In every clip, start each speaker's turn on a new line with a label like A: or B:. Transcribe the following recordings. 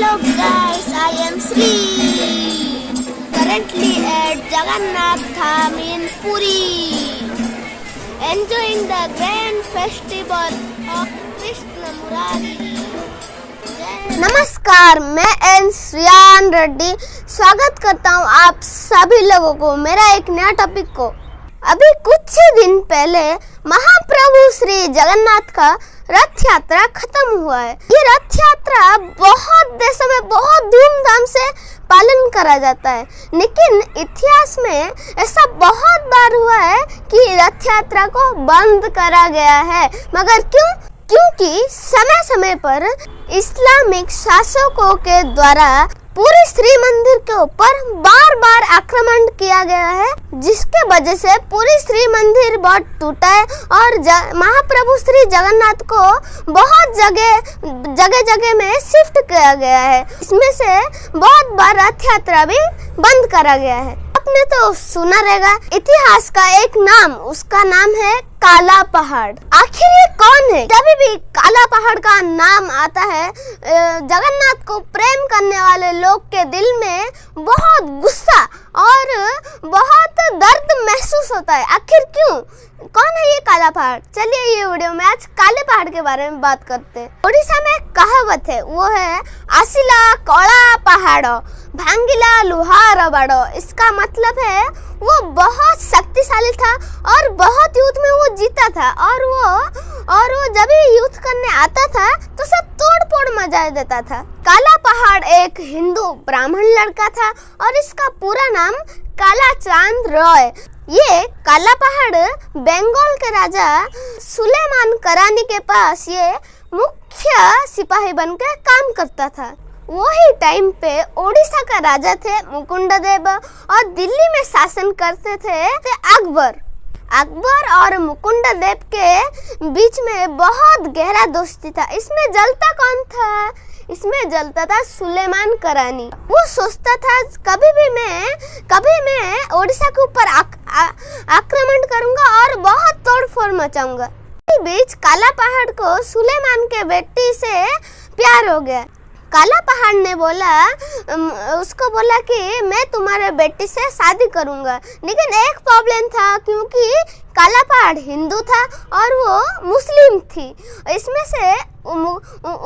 A: Hello guys, I am Sri. Currently at Jagannath Dham in Puri, enjoying the grand festival of Krishna Murari.
B: नमस्कार, मैं N Shriyan Reddy स्वागत करता हूं आप सभी लोगों को मेरा एक नया टॉपिक को। अभी कुछ ही दिन पहले महाप्रभु श्री जगन्नाथ का रथ यात्रा खत्म हुआ है। ये रथ यात्रा बहुत देशों में बहुत धूमधाम से पालन करा जाता है, लेकिन इतिहास में ऐसा बहुत बार हुआ है कि रथ यात्रा को बंद करा गया है। मगर क्यों? क्योंकि समय समय पर इस्लामिक शासकों के द्वारा पूरी श्री मंदिर के ऊपर बार बार आक्रमण किया गया है, जिसके वजह से पूरी श्री मंदिर बहुत टूटा है और महाप्रभु श्री जगन्नाथ को बहुत जगह में शिफ्ट किया गया है। इसमें से बहुत बार रथ यात्रा भी बंद करा गया है। आपने तो सुना रहेगा इतिहास का एक नाम, उसका नाम है काला पहाड़। आखिर ये कौन है? जब भी काला पहाड़ का नाम आता है, जगन्नाथ को प्रेम करने वाले लोग के दिल में बहुत गुस्सा और बहुत दर्द महसूस होता है। आखिर क्यों? कौन है ये काला पहाड़? चलिए ये वीडियो में आज काले पहाड़ के बारे में बात करते हैं। ओडिशा में एक कहावत है, वो है आसिला कला पहाड़ भांगिला लुहार बाड़ो। इसका मतलब है वो बहुत शक्तिशाली था और बहुत युद्ध में वो जीता था और वो जब भी युद्ध करने आता था तो सब तोड़ फोड़ मचा देता था। काला पहाड़ एक हिंदू ब्राह्मण लड़का था और इसका पूरा नाम काला चांद रॉय। ये काला पहाड़ बंगाल के राजा सुलेमान करानी के पास ये मुख्य सिपाही बनकर काम करता था। वही टाइम पे ओडिशा का राजा थे मुकुंददेव और दिल्ली में शासन करते थे अकबर। अकबर और मुकुंददेव के बीच में बहुत गहरा दोस्ती था। इसमें जलता कौन था? इसमें जलता था सुलेमान करानी। वो सोचता था कभी मैं ओडिशा के ऊपर आक्रमण करूंगा और बहुत तोड़फोड़ मचाऊंगा। इस बीच काला पहाड़ को सुलेमान के बेटी से प्यार हो गया। काला पहाड़ ने उसको बोला कि मैं तुम्हारे बेटी से शादी करूंगा, लेकिन एक प्रॉब्लम था, क्योंकि काला पहाड़ हिंदू था और वो मुस्लिम थी। इसमें से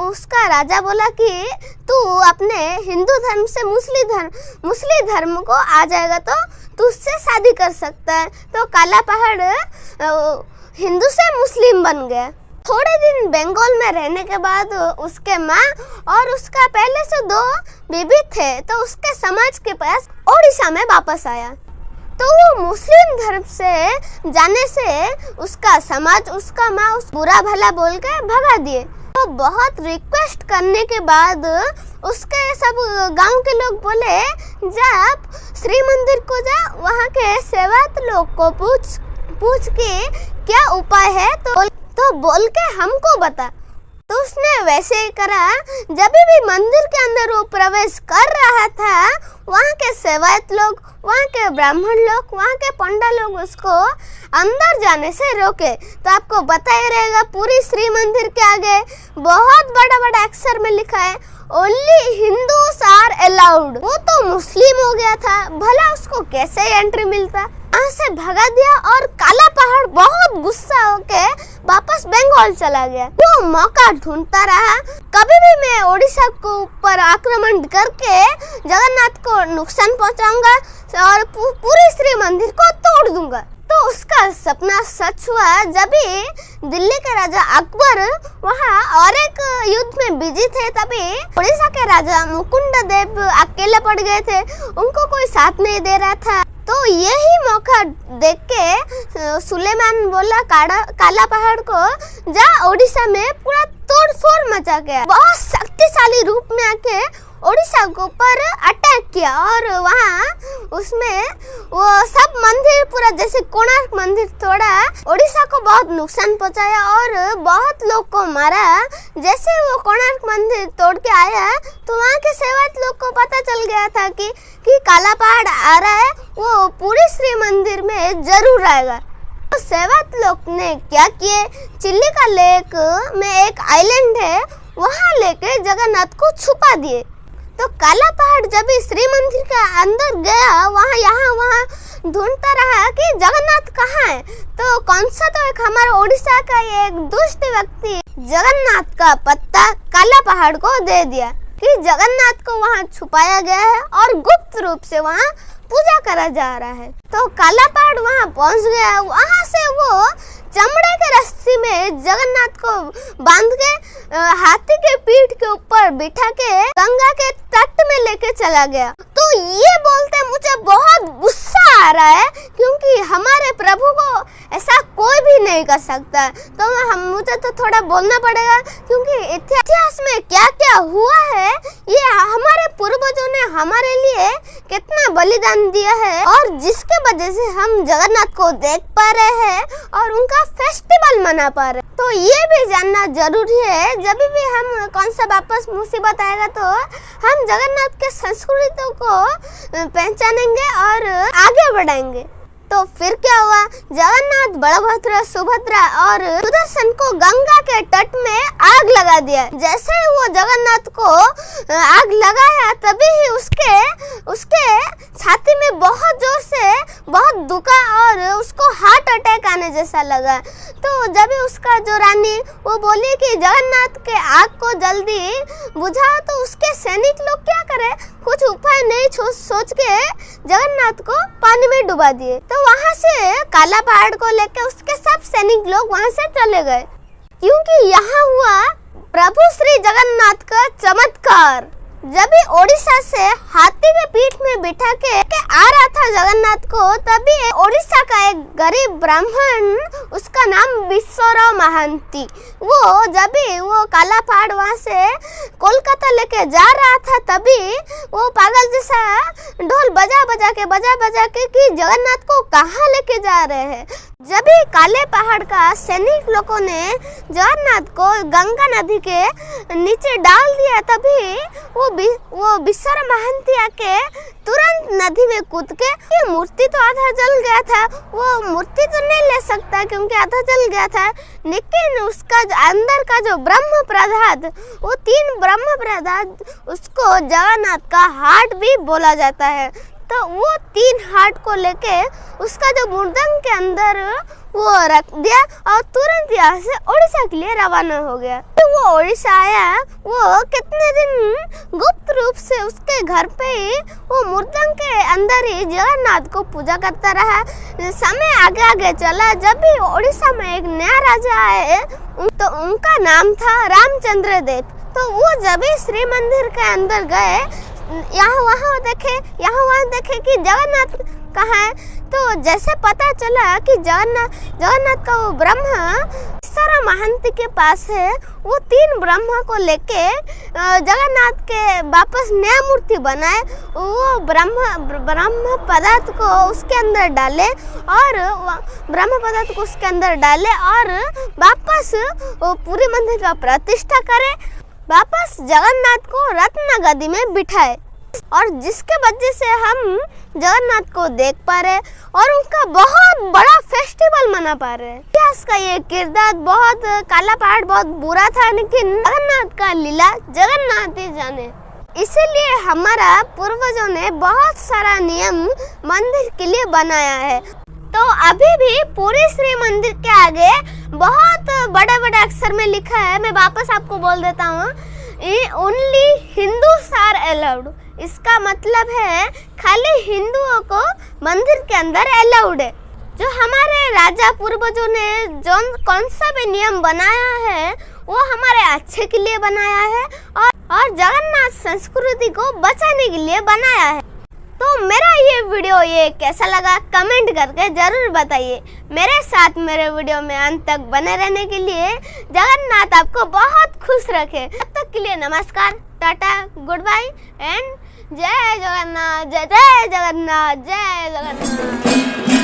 B: उसका राजा बोला कि तू अपने हिंदू धर्म से मुस्लिम धर्म को आ जाएगा तो तू उससे शादी कर सकता है। तो काला पहाड़ हिंदू से मुस्लिम बन गया। थोड़े दिन बंगाल में रहने के बाद उसके माँ और उसका पहले से 2 बीबी थे, तो उसके समाज के पास ओडिशा में वापस आया। तो वो मुस्लिम धर्म से जाने से उसका समाज, उसका माँ उस बुरा भला बोल के भगा दिए। तो बहुत रिक्वेस्ट करने के बाद उसके सब गांव के लोग बोले, जा आप श्री मंदिर को जा, वहाँ के सेवक लोग को पूछ के क्या उपाय है तो बोल के हमको बता। तो उसने वैसे ही करा। जब भी मंदिर के अंदर वो प्रवेश कर रहा था, वहाँ के सेवक लोग, वहाँ के ब्राह्मण लोग, वहाँ के पंडा लोग उसको अंदर जाने से रोके। तो आपको पता ही रहेगा पूरी श्री मंदिर के आगे बहुत बड़ा अक्षर में लिखा है, ओनली हिंदूज आर अलाउड। वो तो मुस्लिम हो गया था, भला उसको कैसे एंट्री मिलता? वहाँ से भगा दिया और काला पहाड़ बहुत गुस्सा होके वापस बंगाल चला गया। वो मौका ढूंढता रहा, कभी भी मैं ओडिशा को ऊपर आक्रमण करके जगन्नाथ को नुकसान पहुंचाऊंगा और पूरी श्री मंदिर को तोड़ दूंगा। तो उसका सपना सच हुआ जब भी दिल्ली के राजा अकबर वहाँ और एक युद्ध में बिजी थे। तभी ओडिशा के राजा मुकुंददेव अकेले पड़ गए थे, उनको कोई साथ नहीं दे रहा था। तो यही मौका देख के सुलेमान बोला काला पहाड़ को, जा ओडिशा में पूरा तोड़ फोड़ मचा गया। बहुत शक्तिशाली रूप में आके ओडिशा के ऊपर अटैक किया और वहाँ उसमें वो सब मंदिर पूरा जैसे कोणार्क मंदिर तोड़ा, ओडिशा को बहुत नुकसान पहुंचाया और बहुत लोग को मारा। जैसे वो कोणार्क मंदिर तोड़ के आया तो वहाँ के सेवक लोग को पता चल गया था कि काला पहाड़ आ रहा है, वो पूरी श्री मंदिर में जरूर आएगा। तो सेवक लोग ने क्या किए, चिल्लिका लेक में एक आइलैंड है, वहाँ लेके जगन्नाथ को छुपा दिए। तो काला पहाड़ जब इस श्री मंदिर के अंदर गया, वहाँ ढूंढता रहा कि जगन्नाथ कहाँ है। तो कौन सा, तो एक हमारा उड़ीसा का एक दुष्ट व्यक्ति जगन्नाथ का पत्ता काला पहाड़ को दे दिया कि जगन्नाथ को वहाँ छुपाया गया है और गुप्त रूप से वहाँ पूजा करा जा रहा है। तो काला पहाड़ वहाँ पहुँच गया। वहाँ से वो चमड़े के रस्सी में जगन्नाथ को बांध के हाथी के पीठ के ऊपर बिठा के गंगा के तट में लेके चला गया। तो ये बोलते मुझे बहुत गुस्सा आ रहा है, क्योंकि हमारे प्रभु को ऐसा कोई भी नहीं कर सकता। तो मुझे तो थोड़ा बोलना पड़ेगा, क्योंकि इतिहास में क्या क्या हुआ है, ये हमारे पूर्वजों ने हमारे लिए कितना बलिदान दिया है, और जिसके वजह से हम जगन्नाथ को देख पा रहे हैं और उनका फेस्टिवल मना पा रहे हैं। तो ये भी जानना जरूरी है, जब भी हम कौन सा वापस मुसीबत आएगा तो हम जगन्नाथ के संस्कृति को पहचानेंगे और आगे बढ़ाएंगे। तो फिर क्या हुआ, जगन्नाथ, बलभद्र, सुभद्रा और सुदर्शन को गंगा के तट में आग लगा दिया। जैसे ही वो जगन्नाथ को आग लगाया, तभी ही उसके छाती में बहुत जोर से बहुत दुखा और उसको हार्ट अटैक आने जैसा लगा। तो जब उसका जो रानी वो बोली कि जगन्नाथ के आग को जल्दी बुझाओ, तो उसके सैनिक लोग क्या करे, कुछ उपाय नहीं सोच के जगन्नाथ को पानी में डुबा दिए। तो वहाँ से काला पहाड़ को लेकर उसके सब सैनिक लोग वहाँ से चले गए, क्योंकि यहाँ हुआ प्रभु श्री जगन्नाथ का चमत्कार। जब भी ओडिशा से हाथी के पीठ में बिठा के आ रहा था जगन्नाथ को, तभी ओडिशा का एक गरीब ब्राह्मण, उसका नाम विश्वराव महांती, वो जब भी वो काला पहाड़ वहाँ से कोलकाता लेके जा रहा था, तभी वो पागल जैसा ढोल बजा के कि जगन्नाथ को कहाँ लेके जा रहे हैं। जब भी काले पहाड़ का सैनिक लोगों ने जगन्नाथ को गंगा नदी के नीचे डाल दिया, तभी वो विश्वराव महांती आके तुरंत नदी में कूद के, ये मूर्ति तो आधा जल गया था, वो मूर्ति तो नहीं ले सकता क्योंकि आधा जल गया था, लेकिन उसका अंदर का जो ब्रह्म प्रसाद, वो 3 ब्रह्म प्रसाद, उसको जगन्नाथ का हार्ट भी बोला जाता है। तो वो 3 हार्ट को लेके उसका जो मुर्दंग के अंदर वो रख दिया और तुरंत यहाँ से उड़ीसा के लिए रवाना हो गया। तो वो उड़ीसा आया, वो कितने दिन गुप्त रूप से उसके घर पे ही वो मुर्दंग के अंदर ही जगन्नाथ को पूजा करता रहा। समय आगे चला, जब भी उड़ीसा में एक नया राजा आए, तो उनका नाम था रामचंद्र देव। तो वो जब भी श्री मंदिर के अंदर गए, यहाँ वहाँ देखे कि जगन्नाथ कहाँ है। तो जैसे पता चला कि जगन्नाथ का वो ब्रह्मा विश्वराव महांती के पास है, वो 3 ब्रह्मा को लेके जगन्नाथ के वापस नया मूर्ति बनाए, वो ब्रह्म पदार्थ को उसके अंदर डाले और वापस वो पूरी मंदिर का प्रतिष्ठा करे, वापस जगन्नाथ को रत्न गद्दी में बिठाए, और जिसके वजह से हम जगन्नाथ को देख पा रहे और उनका बहुत बड़ा फेस्टिवल मना पा रहे हैं। इतिहास का ये किरदार बहुत, काला पहाड़ बहुत बुरा था, लेकिन जगन्नाथ का लीला जगन्नाथ ही जाने। इसीलिए हमारा पूर्वजों ने बहुत सारा नियम मंदिर के लिए बनाया है। तो अभी भी पूरी श्री मंदिर के आगे बहुत बड़े अक्षर में लिखा है, मैं वापस आपको बोल देता हूँ, ओनली हिंदूज आर अलाउड। इसका मतलब है खाली हिंदुओं को मंदिर के अंदर अलाउड है। जो हमारे राजा पूर्वजों ने जो कौन सा भी नियम बनाया है, वो हमारे अच्छे के लिए बनाया है और जगन्नाथ संस्कृति को बचाने के लिए बनाया है। तो मेरा ये वीडियो कैसा लगा कमेंट करके जरूर बताइए। मेरे साथ मेरे वीडियो में अंत तक बने रहने के लिए जगन्नाथ आपको बहुत खुश रखे। तब तक के लिए नमस्कार, टाटा, गुड बाय एंड जय जगन्नाथ, जय जगन्नाथ, जय जगन्नाथ।